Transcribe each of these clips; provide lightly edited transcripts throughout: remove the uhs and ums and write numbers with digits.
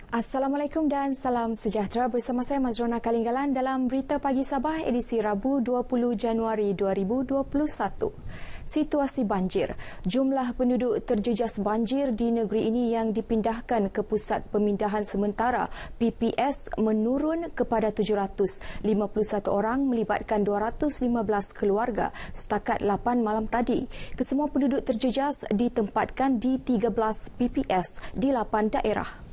Assalamualaikum dan salam sejahtera, bersama saya Mazrona Kalinggalan dalam Berita Pagi Sabah edisi Rabu 20 Januari 2021. Situasi banjir. Jumlah penduduk terjejas banjir di negeri ini yang dipindahkan ke Pusat Pemindahan Sementara PPS menurun kepada 751 orang melibatkan 215 keluarga setakat 8 malam tadi. Kesemua penduduk terjejas ditempatkan di 13 PPS di 8 daerah.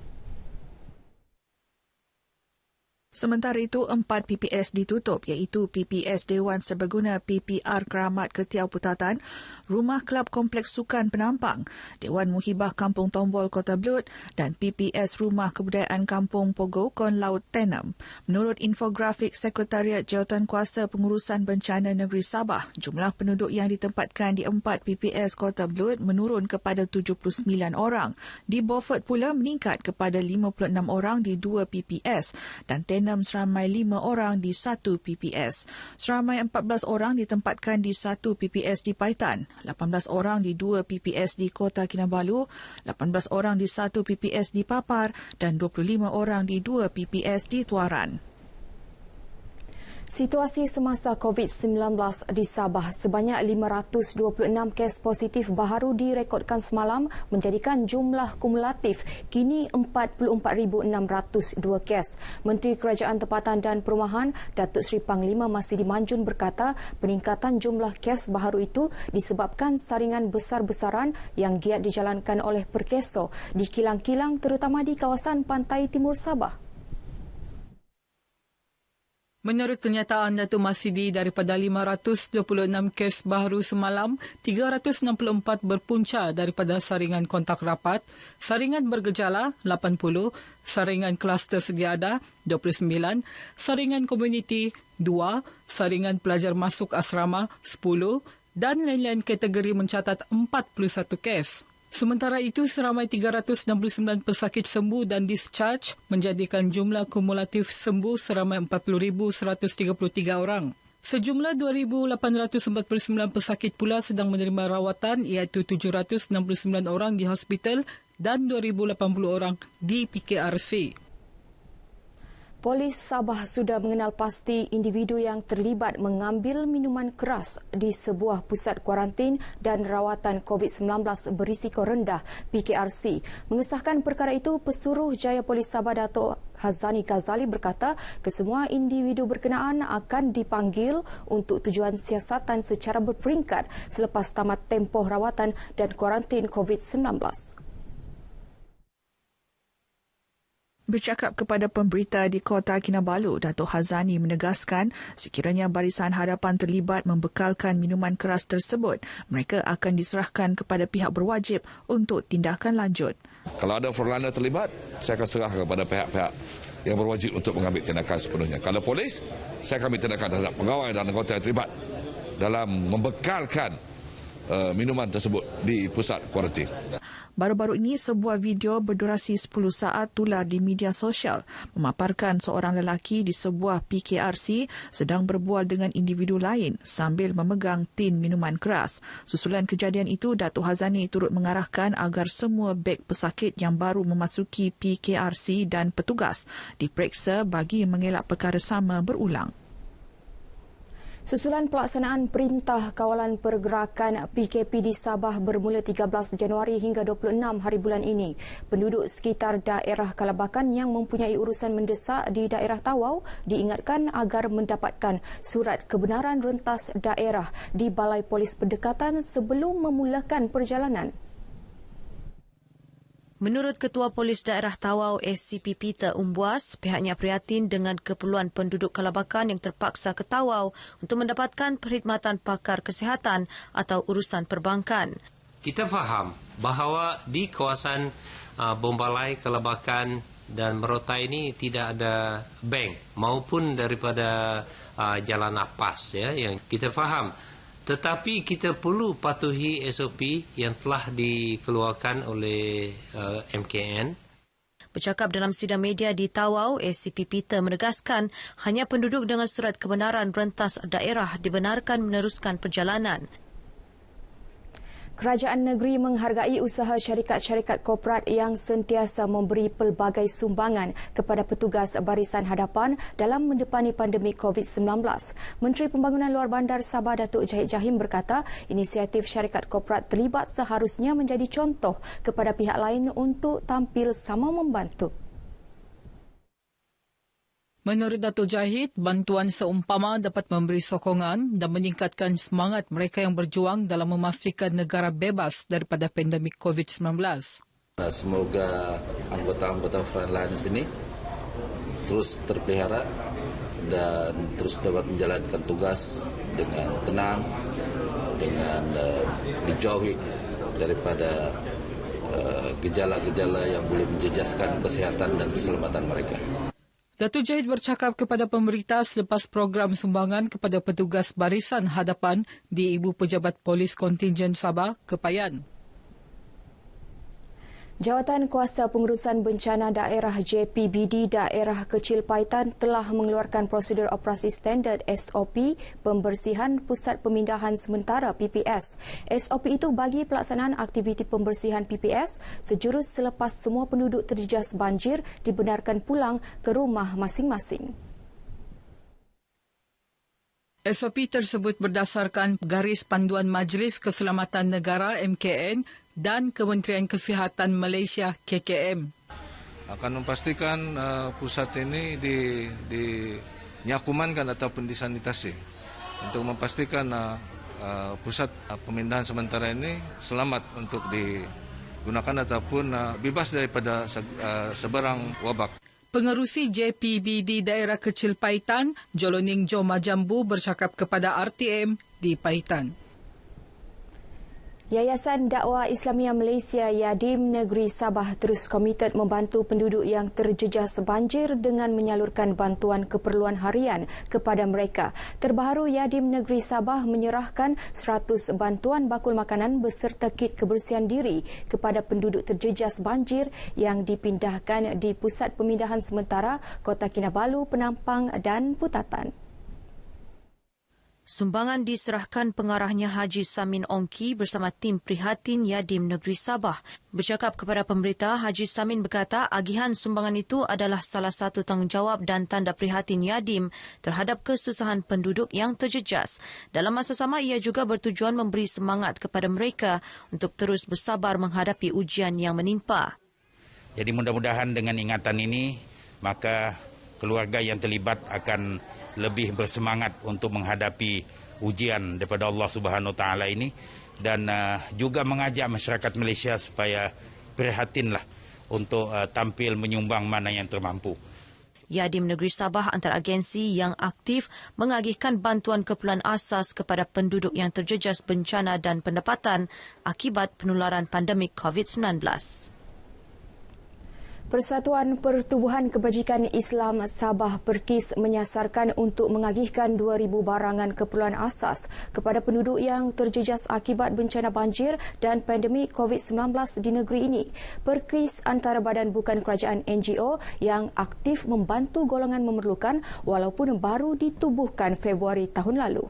Sementara itu, 4 PPS ditutup iaitu PPS Dewan Serbaguna PPR Keramat Ketiau Putatan, Rumah Kelab Kompleks Sukan Penampang, Dewan Muhibah Kampung Tombol Kota Belud dan PPS Rumah Kebudayaan Kampung Pogo Kon Laut Tenem. Menurut infografik Sekretariat Jawatankuasa Pengurusan Bencana Negeri Sabah, jumlah penduduk yang ditempatkan di 4 PPS Kota Belud menurun kepada 79 orang. Di Beaufort pula meningkat kepada 56 orang di 2 PPS dan Tenem seramai 5 orang di 1 PPS. Seramai 14 orang ditempatkan di 1 PPS di Paitan, 18 orang di 2 PPS di Kota Kinabalu, 18 orang di 1 PPS di Papar dan 25 orang di 2 PPS di Tuaran. Situasi semasa COVID-19 di Sabah, sebanyak 526 kes positif baharu direkodkan semalam menjadikan jumlah kumulatif kini 44,602 kes. Menteri Kerajaan Tempatan dan Perumahan Datuk Seri Panglima Masidi Manjun berkata peningkatan jumlah kes baharu itu disebabkan saringan besar-besaran yang giat dijalankan oleh perkeso di kilang-kilang terutama di kawasan pantai timur Sabah. Menurut kenyataan Datuk Masidi, daripada 526 kes baru semalam, 364 berpunca daripada saringan kontak rapat, saringan bergejala 80, saringan kluster sedia ada 29, saringan komuniti 2, saringan pelajar masuk asrama 10 dan lain-lain kategori mencatat 41 kes. Sementara itu, seramai 369 pesakit sembuh dan discharge menjadikan jumlah kumulatif sembuh seramai 40,133 orang. Sejumlah 2,849 pesakit pula sedang menerima rawatan iaitu 769 orang di hospital dan 2,080 orang di PKRC. Polis Sabah sudah mengenal pasti individu yang terlibat mengambil minuman keras di sebuah pusat kuarantin dan rawatan COVID-19 berisiko rendah PKRC. Mengesahkan perkara itu, Pesuruh Jaya Polis Sabah Datuk Hazani Ghazali berkata kesemua individu berkenaan akan dipanggil untuk tujuan siasatan secara berperingkat selepas tamat tempoh rawatan dan kuarantin COVID-19. Bercakap kepada pemberita di Kota Kinabalu, Datuk Hazani menegaskan sekiranya Barisan Hadapan terlibat membekalkan minuman keras tersebut, mereka akan diserahkan kepada pihak berwajib untuk tindakan lanjut. Kalau ada Forlanda terlibat, saya akan serah kepada pihak-pihak yang berwajib untuk mengambil tindakan sepenuhnya. Kalau polis, saya akan ambil tindakan terhadap pegawai dan anggota yang terlibat dalam membekalkan minuman tersebut di pusat kuarantin. Baru-baru ini, sebuah video berdurasi 10 saat tular di media sosial memaparkan seorang lelaki di sebuah PKRC sedang berbual dengan individu lain sambil memegang tin minuman keras. Susulan kejadian itu, Datuk Hazani turut mengarahkan agar semua beg pesakit yang baru memasuki PKRC dan petugas diperiksa bagi mengelak perkara sama berulang. Susulan pelaksanaan Perintah Kawalan Pergerakan PKP di Sabah bermula 13 Januari hingga 26 hari bulan ini, penduduk sekitar daerah Kalabakan yang mempunyai urusan mendesak di daerah Tawau diingatkan agar mendapatkan surat kebenaran rentas daerah di Balai Polis Berdekatan sebelum memulakan perjalanan. Menurut Ketua Polis Daerah Tawau SCP Peter Umbuas, pihaknya prihatin dengan keperluan penduduk Kalabakan yang terpaksa ke Tawau untuk mendapatkan perkhidmatan pakar kesihatan atau urusan perbankan. Kita faham bahawa di kawasan Bombalai, Kalabakan dan Merotai ini tidak ada bank maupun daripada jalan napas, ya, yang kita faham. Tetapi kita perlu patuhi SOP yang telah dikeluarkan oleh MKN. Bercakap dalam sidang media di Tawau, SCP Peter menegaskan hanya penduduk dengan surat kebenaran rentas daerah dibenarkan meneruskan perjalanan. Kerajaan negeri menghargai usaha syarikat-syarikat korporat yang sentiasa memberi pelbagai sumbangan kepada petugas barisan hadapan dalam mendepani pandemik COVID-19. Menteri Pembangunan Luar Bandar Sabah Datuk Jahid Jahim berkata, inisiatif syarikat korporat terlibat seharusnya menjadi contoh kepada pihak lain untuk tampil sama membantu. Menurut Datuk Jahid, bantuan seumpama dapat memberi sokongan dan meningkatkan semangat mereka yang berjuang dalam memastikan negara bebas daripada pandemik COVID-19. Semoga anggota-anggota frontlines ini terus terpelihara dan terus dapat menjalankan tugas dengan tenang, dengan dijauhi daripada gejala-gejala yang boleh menjejaskan kesehatan dan keselamatan mereka. Datuk Jahid bercakap kepada pemberita selepas program sumbangan kepada petugas barisan hadapan di Ibu Pejabat Polis Kontingen Sabah, Kepayan. Jawatan Kuasa Pengurusan Bencana Daerah JPBD Daerah Kecil Paitan telah mengeluarkan prosedur operasi standard SOP pembersihan Pusat Pemindahan Sementara PPS. SOP itu bagi pelaksanaan aktiviti pembersihan PPS sejurus selepas semua penduduk terjejas banjir dibenarkan pulang ke rumah masing-masing. SOP tersebut berdasarkan garis panduan Majlis Keselamatan Negara MKN dan Kementerian Kesihatan Malaysia KKM. Akan memastikan pusat ini dinyakumankan ataupun disanitasi untuk memastikan pusat pemindahan sementara ini selamat untuk digunakan ataupun bebas daripada sebarang wabak. Pengerusi JPBD Daerah Kecil Paitan, Joloning Jo Majambu bercakap kepada RTM di Paitan. Yayasan Dakwah Islamiyah Malaysia Yadim Negeri Sabah terus komited membantu penduduk yang terjejas banjir dengan menyalurkan bantuan keperluan harian kepada mereka. Terbaru, Yadim Negeri Sabah menyerahkan 100 bantuan bakul makanan beserta kit kebersihan diri kepada penduduk terjejas banjir yang dipindahkan di Pusat Pemindahan Sementara Kota Kinabalu, Penampang dan Putatan. Sumbangan diserahkan pengarahnya Haji Samin Ongki bersama tim prihatin Yadim Negeri Sabah. Bercakap kepada pemberita, Haji Samin berkata agihan sumbangan itu adalah salah satu tanggungjawab dan tanda prihatin Yadim terhadap kesusahan penduduk yang terjejas. Dalam masa sama, ia juga bertujuan memberi semangat kepada mereka untuk terus bersabar menghadapi ujian yang menimpa. Jadi mudah-mudahan dengan ingatan ini, maka keluarga yang terlibat akan lebih bersemangat untuk menghadapi ujian daripada Allah Subhanahu Wa Taala ini dan juga mengajak masyarakat Malaysia supaya prihatinlah untuk tampil menyumbang mana yang termampu. Yadim Negeri Sabah antara agensi yang aktif mengagihkan bantuan keperluan asas kepada penduduk yang terjejas bencana dan pendapatan akibat penularan pandemik COVID-19. Persatuan Pertubuhan Kebajikan Islam Sabah Perkis menyasarkan untuk mengagihkan 2,000 barangan keperluan asas kepada penduduk yang terjejas akibat bencana banjir dan pandemik COVID-19 di negeri ini. Perkis antara badan bukan kerajaan NGO yang aktif membantu golongan memerlukan walaupun baru ditubuhkan Februari tahun lalu.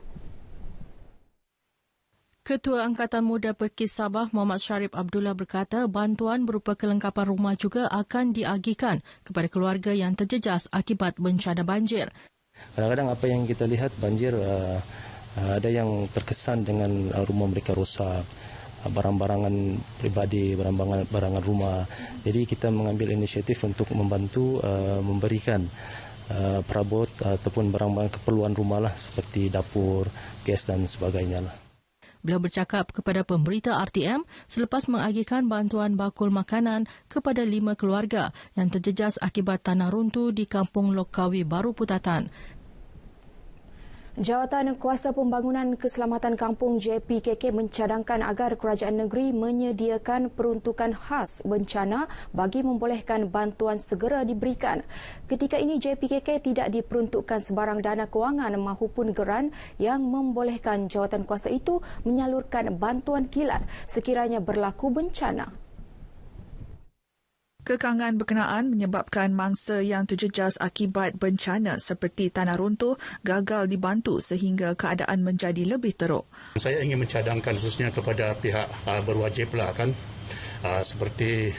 Ketua Angkatan Muda Perkis Sabah Muhammad Syarif Abdullah berkata bantuan berupa kelengkapan rumah juga akan diagihkan kepada keluarga yang terjejas akibat bencana banjir. Kadang-kadang apa yang kita lihat banjir ada yang terkesan dengan rumah mereka rosak, barang-barangan pribadi, barang-barangan rumah. Jadi kita mengambil inisiatif untuk membantu memberikan perabot ataupun barang-barang keperluan rumah lah seperti dapur, gas dan sebagainya lah. Beliau bercakap kepada pemberita RTM selepas mengagihkan bantuan bakul makanan kepada 5 keluarga yang terjejas akibat tanah runtuh di Kampung Lokawi Baru Putatan. Jawatan Kuasa Pembangunan Keselamatan Kampung JPKK mencadangkan agar kerajaan negeri menyediakan peruntukan khas bencana bagi membolehkan bantuan segera diberikan. Ketika ini JPKK tidak diperuntukkan sebarang dana kewangan maupun geran yang membolehkan jawatan kuasa itu menyalurkan bantuan kilat sekiranya berlaku bencana. Kekangan berkenaan menyebabkan mangsa yang terjejas akibat bencana seperti tanah runtuh gagal dibantu sehingga keadaan menjadi lebih teruk. Saya ingin mencadangkan khususnya kepada pihak berwajiblah kan, seperti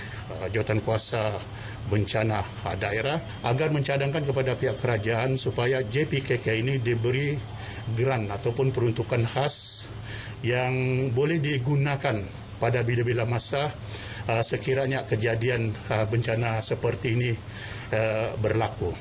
jawatankuasa bencana daerah agar mencadangkan kepada pihak kerajaan supaya JPKK ini diberi grant ataupun peruntukan khas yang boleh digunakan pada bila-bila masa sekiranya kejadian bencana seperti ini berlaku.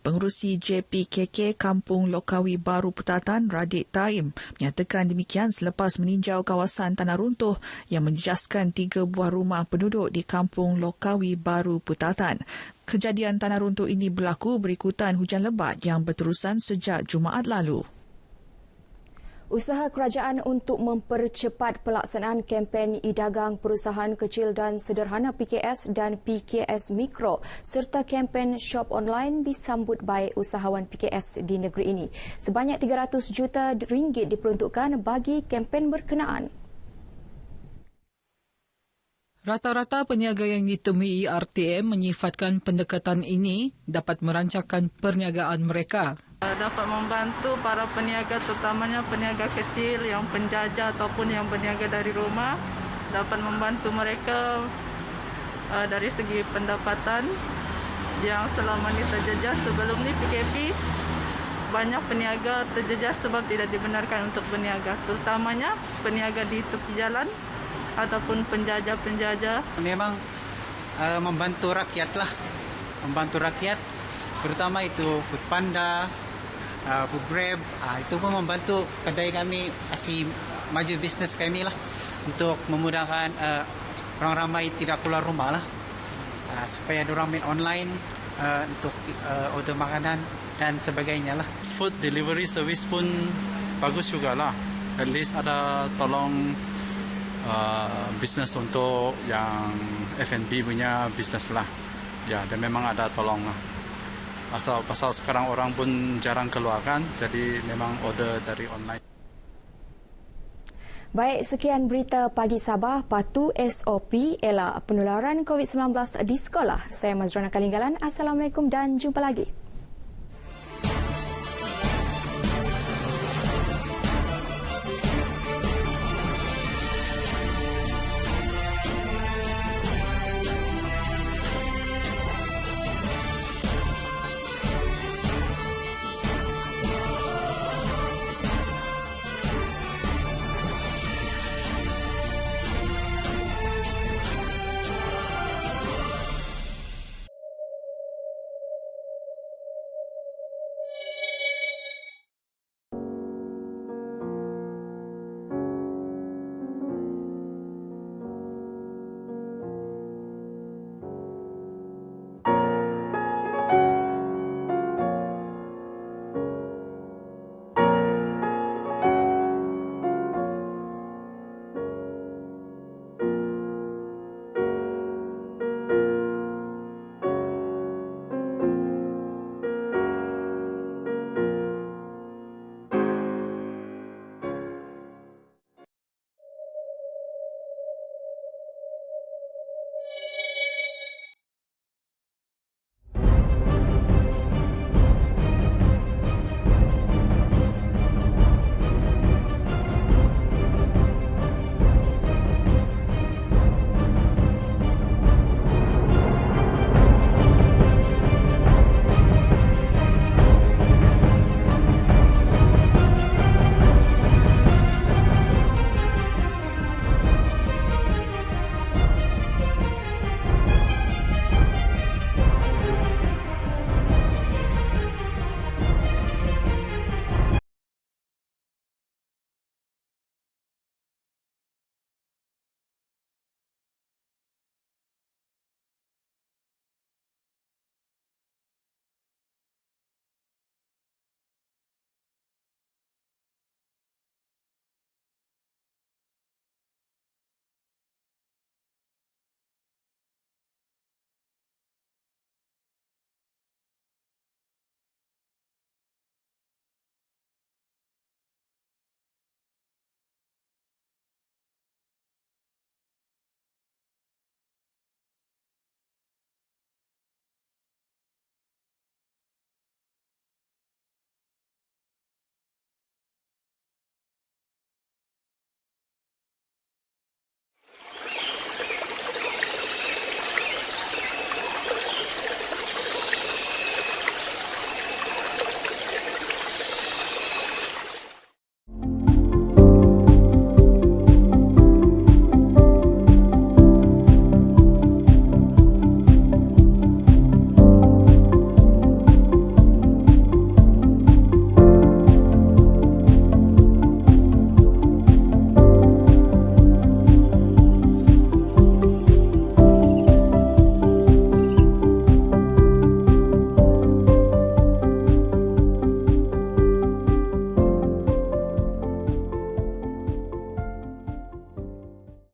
Pengerusi JPKK Kampung Lokawi Baru Putatan, Radik Taim, menyatakan demikian selepas meninjau kawasan tanah runtuh yang menjejaskan 3 buah rumah penduduk di Kampung Lokawi Baru Putatan. Kejadian tanah runtuh ini berlaku berikutan hujan lebat yang berterusan sejak Jumaat lalu. Usaha kerajaan untuk mempercepat pelaksanaan kempen e-dagang perusahaan kecil dan sederhana PKS dan PKS Mikro serta kempen shop online disambut baik usahawan PKS di negeri ini. Sebanyak RM300 juta diperuntukkan bagi kempen berkenaan. Rata-rata peniaga yang ditemui RTM menyifatkan pendekatan ini dapat merancangkan perniagaan mereka. Dapat membantu para peniaga, terutamanya peniaga kecil yang penjajah ataupun yang berniaga dari rumah, dapat membantu mereka dari segi pendapatan yang selama ini terjejas. Sebelum ni PKP, banyak peniaga terjejas sebab tidak dibenarkan untuk berniaga, terutamanya peniaga di tepi jalan ataupun penjajah-penjajah. Memang membantu rakyat lah, membantu rakyat, terutama itu Foodpanda, Food Grab, itu pun membantu kedai kami kasih maju bisnes kami lah untuk memudahkan orang ramai tidak keluar rumah lah, supaya diorang main online untuk order makanan dan sebagainya lah. Food delivery service pun bagus juga lah, at least ada tolong bisnes untuk yang F&B punya bisnes lah, ya, dan memang ada tolong lah. Pasal sekarang orang pun jarang keluar kan, jadi memang order dari online. Baik, sekian berita Pagi Sabah. Patuh SOP elak penularan COVID-19 di sekolah. Saya Mazrona Kalinggalan. Assalamualaikum dan jumpa lagi.